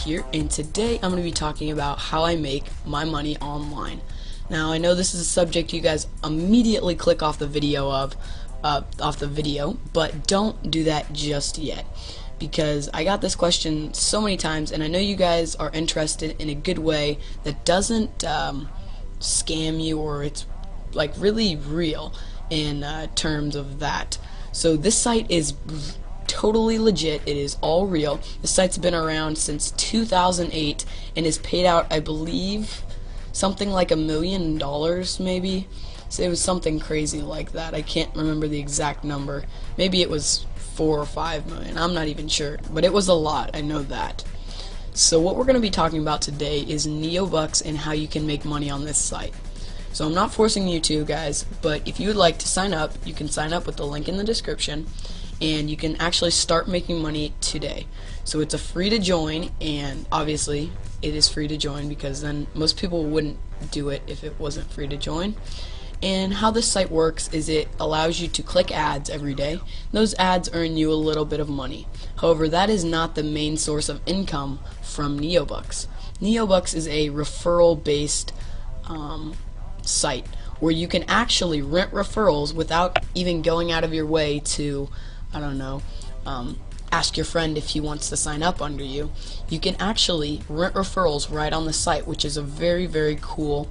Here, and today I'm going to be talking about how I make my money online. Now I know this is a subject you guys immediately click off the video but don't do that just yet, because I got this question so many times and I know you guys are interested in a good way that doesn't scam you, or it's like really real in terms of that. So this site is totally legit. It is all real. The site's been around since 2008 and is paid out, I believe, something like $1 million maybe. So it was something crazy like that. I can't remember the exact number. Maybe it was 4 or 5 million. I'm not even sure, but it was a lot. I know that. So what we're going to be talking about today is Neobux and how you can make money on this site. So I'm not forcing you to, guys, but if you would like to sign up, you can sign up with the link in the description, and you can actually start making money today. So it's a free to join, and obviously it is free to join because then most people wouldn't do it if it wasn't free to join. And how this site works is it allows you to click ads every day. Those ads earn you a little bit of money. However, that is not the main source of income from Neobux. Neobux is a referral based site where you can actually rent referrals without even going out of your way to, I don't know, ask your friend if he wants to sign up under you. You can actually rent referrals right on the site, which is a very, very cool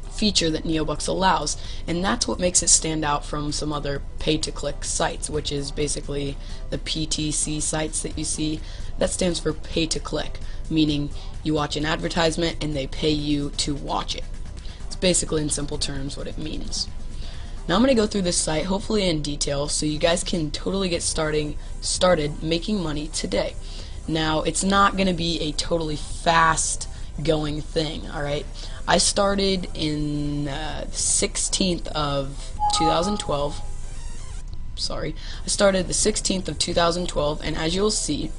feature that Neobux allows, and that's what makes it stand out from some other pay-to-click sites, which is basically the PTC sites that you see. That stands for pay-to-click, meaning you watch an advertisement and they pay you to watch it. It's basically, in simple terms, what it means. Now I'm going to go through this site, hopefully in detail, so you guys can totally get started making money today. Now, it's not going to be a totally fast going thing, alright? I started in 16th of 2012. Sorry. I started the 16th of 2012, and as you'll see,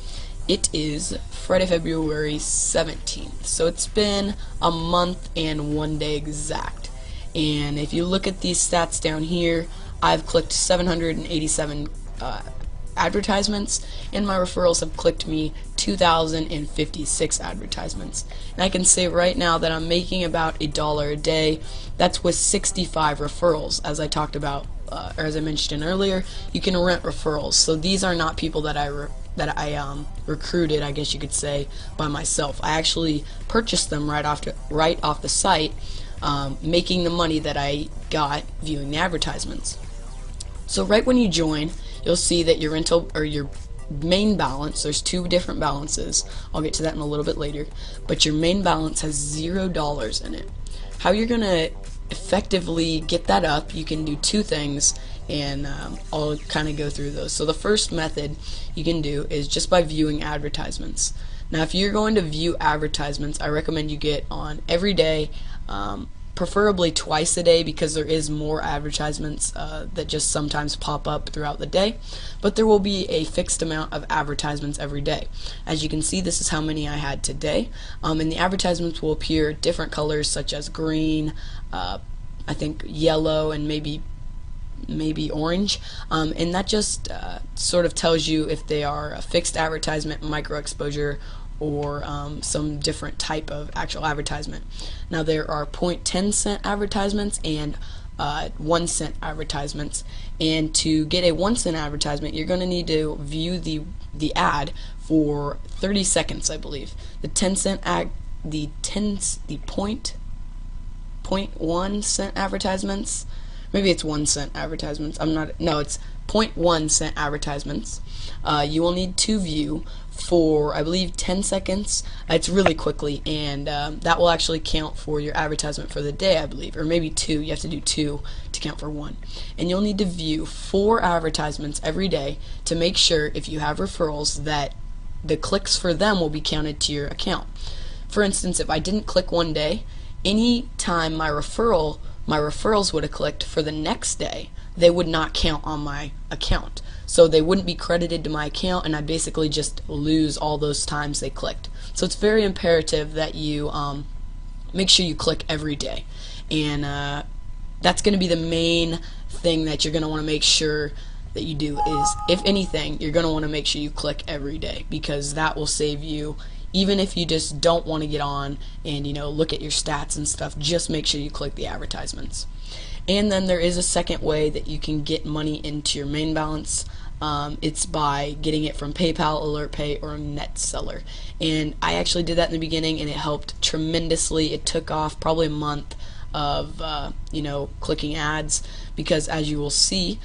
it is Friday, February 17th. So it's been a month and 1 day exact. And if you look at these stats down here, I've clicked 787 advertisements, and my referrals have clicked me 2,056 advertisements. And I can say right now that I'm making about $1 a day. That's with 65 referrals, as I talked about, or as I mentioned earlier. You can rent referrals, so these are not people that I recruited, I guess you could say, by myself. I actually purchased them right off the site, making the money that I got viewing the advertisements. So right when you join, you'll see that your rental, or your main balance, there's two different balances. I'll get to that in a little bit later, but your main balance has $0 in it. How you're gonna effectively get that up, you can do two things, and I'll kind of go through those. So the first method you can do is just by viewing advertisements. Now if you're going to view advertisements, I recommend you get on every day, preferably twice a day, because there is more advertisements that just sometimes pop up throughout the day, but there will be a fixed amount of advertisements every day. As you can see, this is how many I had today, and the advertisements will appear different colors such as green, I think yellow, and maybe orange, and that just sort of tells you if they are a fixed advertisement, micro exposure, or some different type of actual advertisement. Now there are 0.10 cent advertisements and 1 cent advertisements, and to get a 1 cent advertisement you're going to need to view the ad for 30 seconds, I believe. The 10 cent the 0.1 cent advertisements, maybe it's 1 cent advertisements, it's 0.1 cent advertisements, you will need to view for, I believe, 10 seconds. It's really quickly, and that will actually count for your advertisement for the day, I believe, or maybe 2. You have to do 2 to count for 1. And you'll need to view 4 advertisements every day to make sure, if you have referrals, that the clicks for them will be counted to your account. For instance, if I didn't click one day, any time my referrals would have clicked for the next day, they would not count on my account. So they wouldn't be credited to my account, and I basically just lose all those times they clicked. So it's very imperative that you make sure you click every day. And that's going to be the main thing that you're going to want to make sure that you do is, if anything, you're going to want to make sure you click every day, because that will save you. Even if you just don't want to get on and look at your stats and stuff, just make sure you click the advertisements. And then there is a second way that you can get money into your main balance. It's by getting it from PayPal, AlertPay, or NetSeller. And I actually did that in the beginning, and it helped tremendously. It took off probably a month of clicking ads, because as you will see,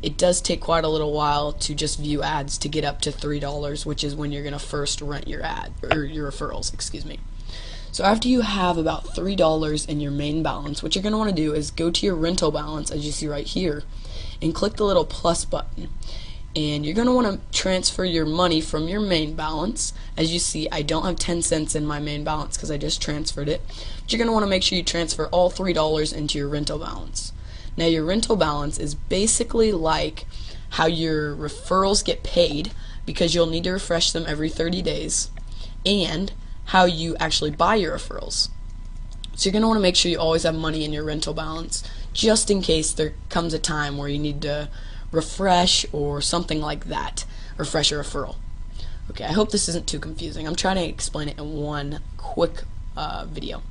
it does take quite a little while to just view ads to get up to $3, which is when you're going to first rent your ad, or your referrals, excuse me. So after you have about $3 in your main balance, what you're going to want to do is go to your rental balance, as you see right here, and click the little plus button. And you're going to want to transfer your money from your main balance. As you see, I don't have 10 cents in my main balance because I just transferred it. But you're going to want to make sure you transfer all $3 into your rental balance. Now, your rental balance is basically like how your referrals get paid, because you'll need to refresh them every 30 days, and how you actually buy your referrals. So you're going to want to make sure you always have money in your rental balance, just in case there comes a time where you need to refresh or something like that, refresh a referral. Okay, I hope this isn't too confusing. I'm trying to explain it in one quick video.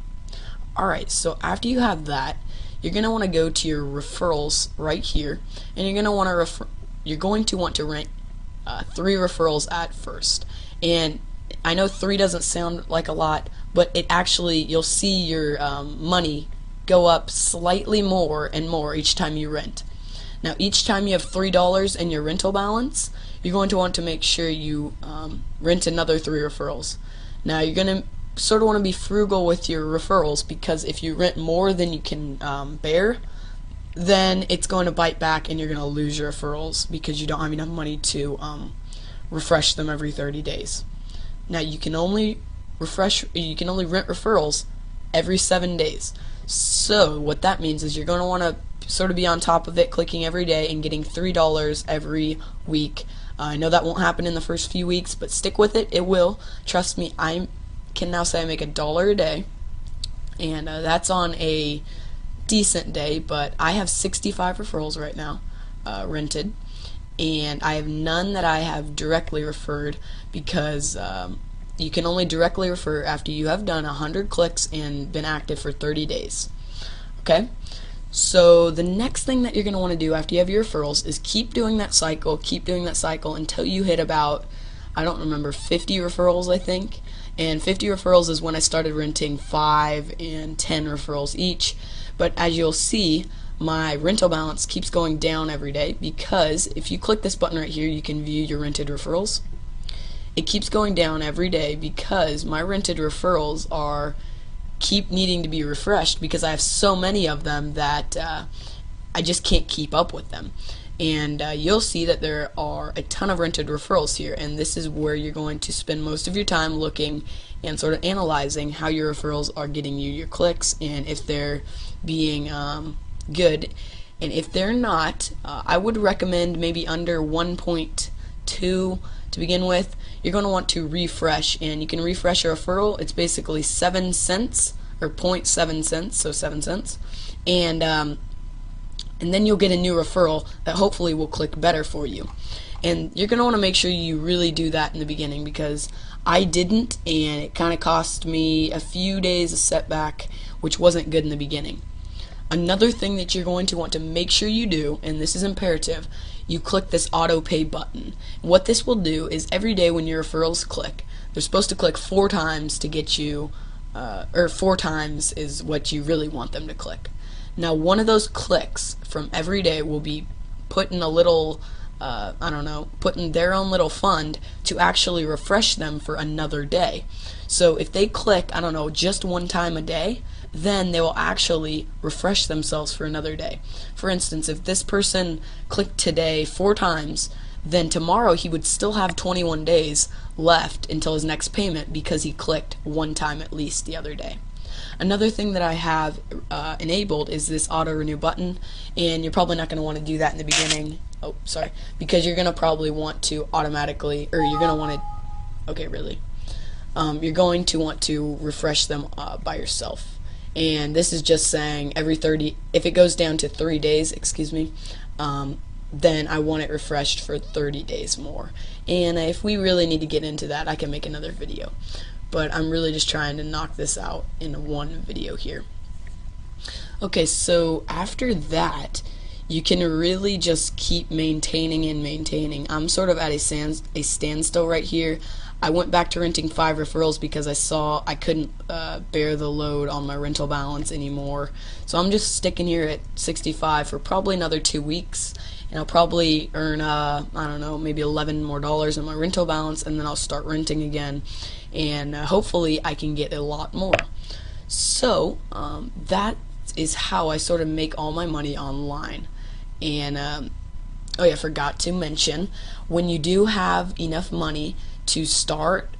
Alright, so after you have that, you're going to want to go to your referrals right here, and you're going to want to rent 3 referrals at first. And I know 3 doesn't sound like a lot, but it actually, you'll see your money go up slightly more and more each time you rent. Now, each time you have $3 in your rental balance, you're going to want to make sure you rent another 3 referrals. Now, you're going to sort of want to be frugal with your referrals, because if you rent more than you can bear, then it's going to bite back and you're going to lose your referrals because you don't have enough money to refresh them every 30 days. Now, you can only rent referrals every 7 days. So what that means is you're going to want to sort of be on top of it, clicking every day and getting $3 every week. I know that won't happen in the first few weeks, but stick with it. It will. Trust me, I can now say I make $1 a day, and that's on a decent day, but I have 65 referrals right now rented, and I have none that I have directly referred, because you can only directly refer after you have done 100 clicks and been active for 30 days. Okay? So the next thing that you're going to want to do after you have your referrals is keep doing that cycle until you hit about, I don't remember, 50 referrals, I think. And 50 referrals is when I started renting 5 and 10 referrals each. But as you'll see, my rental balance keeps going down every day, because if you click this button right here, you can view your rented referrals. It keeps going down every day because my rented referrals keep needing to be refreshed, because I have so many of them that I just can't keep up with them. And you'll see that there are a ton of rented referrals here, and this is where you're going to spend most of your time looking and sort of analyzing how your referrals are getting you your clicks, and if they're being good. And if they're not, I would recommend maybe under 1.2 to begin with. You're going to want to refresh, and you can refresh a referral. It's basically 7 cents, or 0.7 cents, so 7 cents, and then you'll get a new referral that hopefully will click better for you. And you're going to want to make sure you really do that in the beginning, because I didn't, and it kind of cost me a few days of setback, which wasn't good in the beginning. Another thing that you're going to want to make sure you do, and this is imperative, you click this auto pay button. And what this will do is every day when your referrals click, they're supposed to click 4 times to get you, or 4 times is what you really want them to click. Now, one of those clicks from every day will be put in a little, put in their own little fund to actually refresh them for another day. So if they click, just 1 time a day, then they will actually refresh themselves for another day. For instance, if this person clicked today 4 times, then tomorrow he would still have 21 days left until his next payment, because he clicked 1 time at least the other day. Another thing that I have enabled is this auto renew button, and you're probably not going to want to do that in the beginning. Oh, sorry, because you're going to probably want to automatically, or you're going to want to, you're going to want to refresh them by yourself. And this is just saying every 30, if it goes down to 3 days, then I want it refreshed for 30 days more. And if we really need to get into that, I can make another video. But I'm really just trying to knock this out in one video here. Okay, so after that, you can really just keep maintaining and maintaining. I'm sort of at a standstill right here. I went back to renting 5 referrals because I saw I couldn't bear the load on my rental balance anymore. So I'm just sticking here at 65 for probably another 2 weeks, and I'll probably earn I don't know, maybe $11 more in my rental balance, and then I'll start renting again, and hopefully I can get a lot more. So that is how I sort of make all my money online. And oh yeah, I forgot to mention, when you do have enough money to start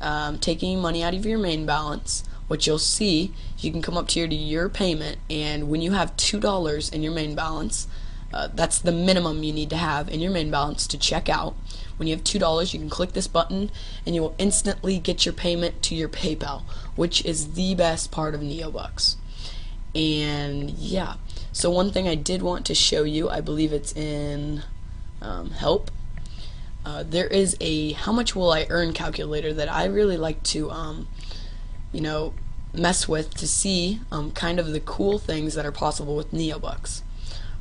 taking money out of your main balance, what you'll see, you can come up here to your payment, and when you have $2 in your main balance, that's the minimum you need to have in your main balance to check out. When you have $2, you can click this button and you will instantly get your payment to your PayPal, which is the best part of Neobux. And yeah, so one thing I did want to show you, I believe it's in help. There is a how much will I earn calculator that I really like to you know, mess with to see kind of the cool things that are possible with Neobux.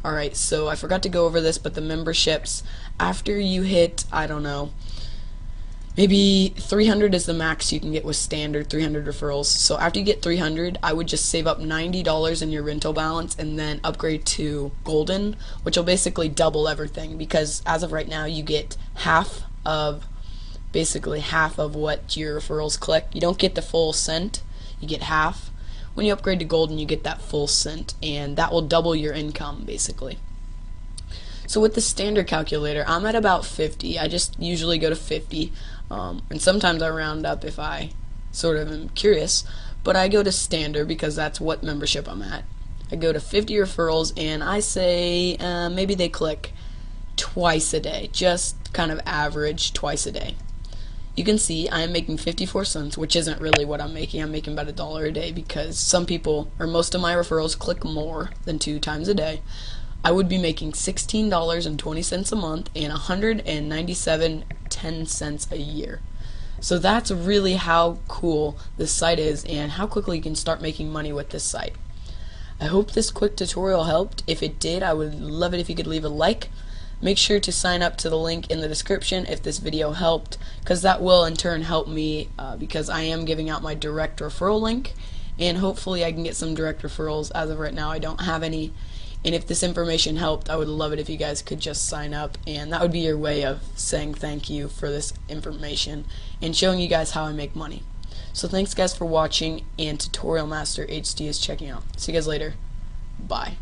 Alright, so I forgot to go over this, but the memberships, after you hit, I don't know, maybe 300 is the max you can get with standard 300 referrals. So after you get 300, I would just save up $90 in your rental balance and then upgrade to golden, which will basically double everything, because as of right now you get basically half of what your referrals click. You don't get the full cent, you get half. When you upgrade to golden, you get that full cent, and that will double your income basically. So with the standard calculator, I'm at about 50. I just usually go to 50, and sometimes I round up if I sort of am curious, but I go to standard because that's what membership I'm at. I go to 50 referrals, and I say maybe they click twice a day, just kind of average twice a day. You can see I am making 54 cents, which isn't really what I'm making. I'm making about $1 a day because some people, or most of my referrals, click more than 2 times a day. I would be making $16.20 a month and $197.10 a year. So that's really how cool this site is and how quickly you can start making money with this site. I hope this quick tutorial helped. If it did, I would love it if you could leave a like. Make sure to sign up to the link in the description if this video helped, because that will in turn help me because I am giving out my direct referral link, and hopefully I can get some direct referrals. As of right now, I don't have any, and if this information helped, I would love it if you guys could just sign up, and that would be your way of saying thank you for this information and showing you guys how I make money. So thanks guys for watching, and Tutorial Master HD is checking out. See you guys later. Bye.